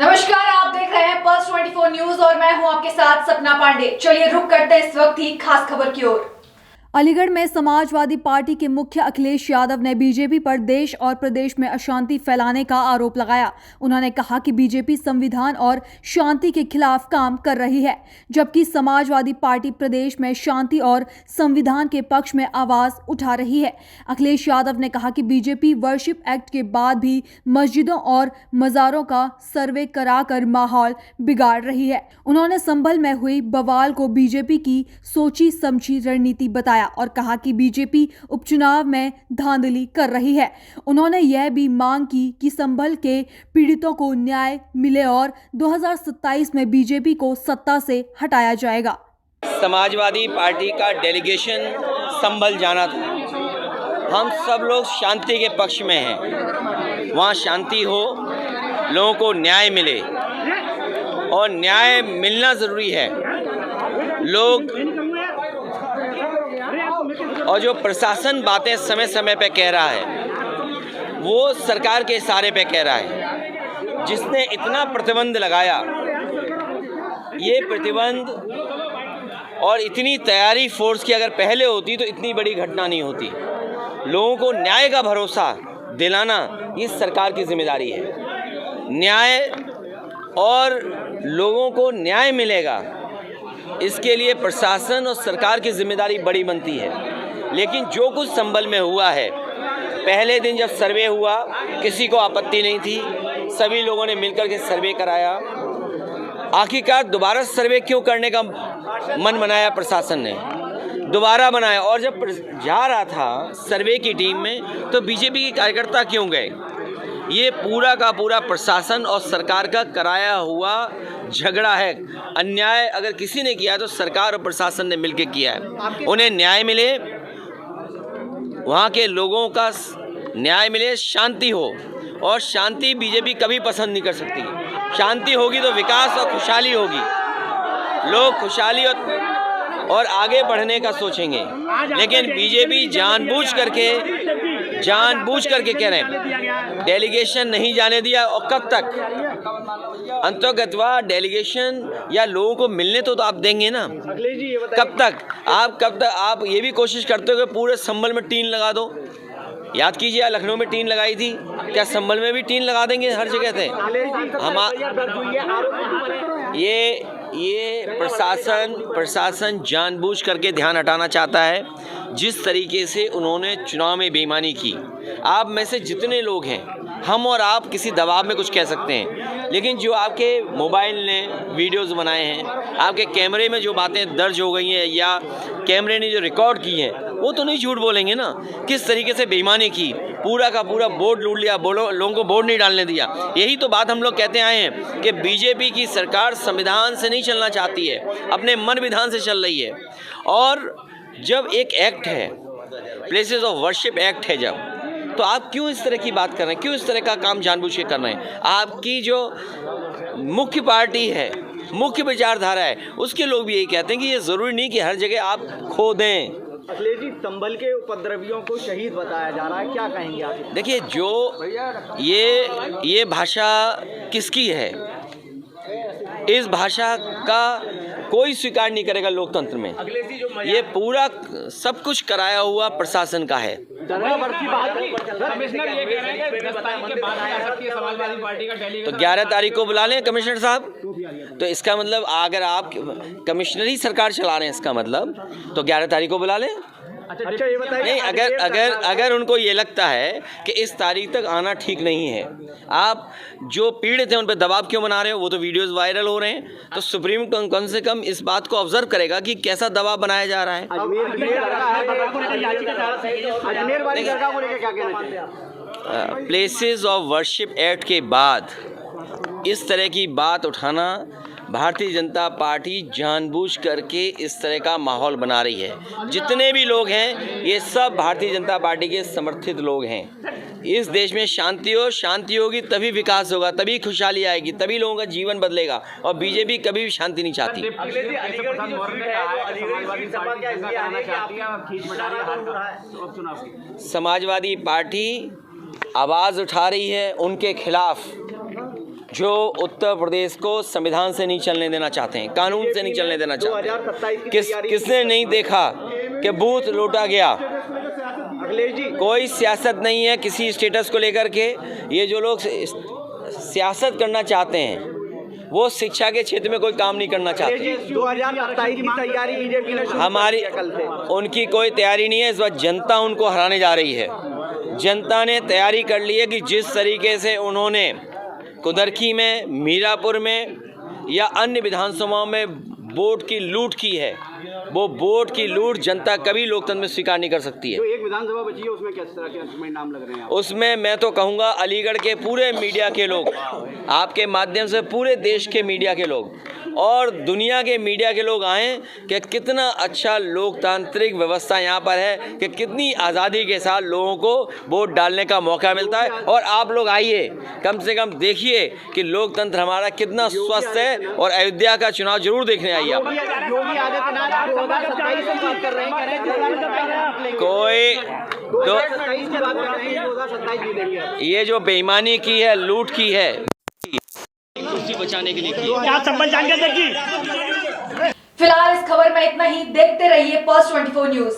नमस्कार, आप देख रहे हैं पल्स 24 न्यूज और मैं हूं आपके साथ सपना पांडे। चलिए रुक करते हैं इस वक्त की खास खबर की ओर। अलीगढ़ में समाजवादी पार्टी के मुखिया अखिलेश यादव ने बीजेपी पर देश और प्रदेश में अशांति फैलाने का आरोप लगाया। उन्होंने कहा कि बीजेपी संविधान और शांति के खिलाफ काम कर रही है, जबकि समाजवादी पार्टी प्रदेश में शांति और संविधान के पक्ष में आवाज उठा रही है। अखिलेश यादव ने कहा कि बीजेपी वर्शिप एक्ट के बाद भी मस्जिदों और मज़ारों का सर्वे कराकर माहौल बिगाड़ रही है। उन्होंने संभल में हुई बवाल को बीजेपी की सोची समझी रणनीति बताया और कहा कि बीजेपी उपचुनाव में धांधली कर रही है। उन्होंने यह भी मांग की कि संभल के पीड़ितों को न्याय मिले और 2027 में बीजेपी को सत्ता से हटाया जाएगा। समाजवादी पार्टी का डेलीगेशन संभल जाना था। हम सब लोग शांति के पक्ष में हैं। वहाँ शांति हो, लोगों को न्याय मिले और न्याय मिलना ज़रूरी है। लोग और जो प्रशासन बातें समय समय पे कह रहा है वो सरकार के इशारे पे कह रहा है। जिसने इतना प्रतिबंध लगाया, ये प्रतिबंध और इतनी तैयारी फोर्स की अगर पहले होती तो इतनी बड़ी घटना नहीं होती। लोगों को न्याय का भरोसा दिलाना ये सरकार की जिम्मेदारी है। न्याय और लोगों को न्याय मिलेगा, इसके लिए प्रशासन और सरकार की जिम्मेदारी बड़ी बनती है। लेकिन जो कुछ संभल में हुआ है, पहले दिन जब सर्वे हुआ किसी को आपत्ति नहीं थी, सभी लोगों ने मिलकर के सर्वे कराया। आखिरकार दोबारा सर्वे क्यों करने का मन बनाया प्रशासन ने, दोबारा बनाया। और जब जा रहा था सर्वे की टीम में तो बीजेपी के कार्यकर्ता क्यों गए? ये पूरा का पूरा प्रशासन और सरकार का कराया हुआ झगड़ा है। अन्याय अगर किसी ने किया तो सरकार और प्रशासन ने मिलकर किया है। उन्हें न्याय मिले, वहाँ के लोगों का न्याय मिले, शांति हो। और शांति बीजेपी कभी पसंद नहीं कर सकती। शांति होगी तो विकास और खुशहाली होगी, लोग खुशहाली और आगे बढ़ने का सोचेंगे। लेकिन बीजेपी जानबूझ करके कह रहे हैं डेलीगेशन नहीं जाने दिया। और कब तक? अंतर्गतवा डेलीगेशन या लोगों को मिलने तो आप देंगे ना। कब तक आप ये भी कोशिश करते हो कि पूरे संभल में टीन लगा दो? याद कीजिए, लखनऊ में टीन लगाई थी, क्या संभल में भी टीन लगा देंगे हर जगह थे? ये प्रशासन जानबूझ करके ध्यान हटाना चाहता है। जिस तरीके से उन्होंने चुनाव में बेईमानी की, आप में से जितने लोग हैं, हम और आप किसी दबाव में कुछ कह सकते हैं, लेकिन जो आपके मोबाइल ने वीडियोस बनाए हैं, आपके कैमरे में जो बातें दर्ज हो गई हैं या कैमरे ने जो रिकॉर्ड की हैं, वो तो नहीं झूठ बोलेंगे ना। किस तरीके से बेईमानी की, पूरा का पूरा बोर्ड लूट लिया, लोगों को वोट नहीं डालने दिया। यही तो बात हम लोग कहते आए हैं कि बीजेपी की सरकार संविधान से नहीं चलना चाहती है, अपने मन विधान से चल रही है। और जब एक एक्ट है, प्लेसेस ऑफ वर्शिप एक्ट है, जब तो आप क्यों इस तरह की बात कर रहे हैं? क्यों इस तरह का काम जानबूझ के कर रहे हैं? आपकी जो मुख्य पार्टी है, मुख्य विचारधारा है, उसके लोग भी यही कहते हैं कि ये ज़रूरी नहीं कि हर जगह आप खो दें। अखिलेश जी, संभल के उपद्रवियों को शहीद बताया जा रहा है, क्या कहेंगे आप? देखिए, जो ये भाषा किसकी है? इस भाषा का कोई स्वीकार नहीं करेगा लोकतंत्र में। ये पूरा सब कुछ कराया हुआ प्रशासन का है। तो 11 तारीख को बुला लें कमिश्नर साहब। तो इसका मतलब अगर आप कमिश्नर ही सरकार चला रहे हैं, इसका मतलब तो 11 तारीख को बुला लें। अच्छा, ये बताइए, नहीं, अगर उनको ये लगता है कि इस तारीख तक आना ठीक नहीं है, आप जो पीड़ित हैं उन पर दबाव क्यों बना रहे हो? वो तो वीडियोस वायरल हो रहे हैं। तो सुप्रीम कम से कम इस बात को ऑब्जर्व करेगा कि कैसा दबाव बनाया जा रहा है। प्लेसेस ऑफ वर्शिप एक्ट के बाद इस तरह की बात उठाना, भारतीय जनता पार्टी जानबूझ करके इस तरह का माहौल बना रही है। जितने भी लोग हैं ये सब भारतीय जनता पार्टी के समर्थित लोग हैं। इस देश में शांति होगी तभी विकास होगा, तभी खुशहाली आएगी, तभी लोगों का जीवन बदलेगा। और बीजेपी कभी भी शांति नहीं चाहती। समाजवादी पार्टी आवाज़ उठा रही है उनके खिलाफ। जो उत्तर प्रदेश को संविधान से नहीं चलने देना चाहते हैं, कानून से नहीं चलने देना चाहते हैं। 2027 की किसने नहीं देखा कि बूथ लूटा गया? अखिलेश जी, कोई सियासत नहीं है किसी स्टेटस को लेकर के। ये जो लोग सियासत करना चाहते हैं वो शिक्षा के क्षेत्र में कोई काम नहीं करना चाहते। 2027 की तैयारी बीजेपी ने शुरू हमारी कर दी है कल से। उनकी कोई तैयारी नहीं है। इस बार जनता उनको हराने जा रही है। जनता ने तैयारी कर ली है कि जिस तरीके से उन्होंने कुदरखी में, मीरापुर में या अन्य विधानसभाओं में वोट की लूट की है, वो वोट की लूट जनता कभी लोकतंत्र में स्वीकार नहीं कर सकती है। जो एक विधानसभा बची है उसमें किस तरह के नाम लग रहे हैं? उसमें मैं तो कहूँगा अलीगढ़ के पूरे मीडिया के लोग, आपके माध्यम से पूरे देश के मीडिया के लोग और दुनिया के मीडिया के लोग आएँ कि कितना अच्छा लोकतांत्रिक व्यवस्था यहाँ पर है, कि कितनी आज़ादी के साथ लोगों को वोट डालने का मौका मिलता है। और आप लोग आइए, कम से कम देखिए कि लोकतंत्र हमारा कितना स्वस्थ है। और अयोध्या का चुनाव जरूर देखने आइए आप। योगी आदित्यनाथ 2027 की बात कर रहे हैं, कह रहे हैं 2027 कोई 2027 की बात कर रहे हैं, 2027 जीतेंगे। ये जो बेईमानी की है, लूट की है, कुर्सी बचाने के लिए की है। क्या संबंध जानकारी देखिए। फिलहाल इस खबर में इतना ही। देखते रहिए Pulse 24 न्यूज।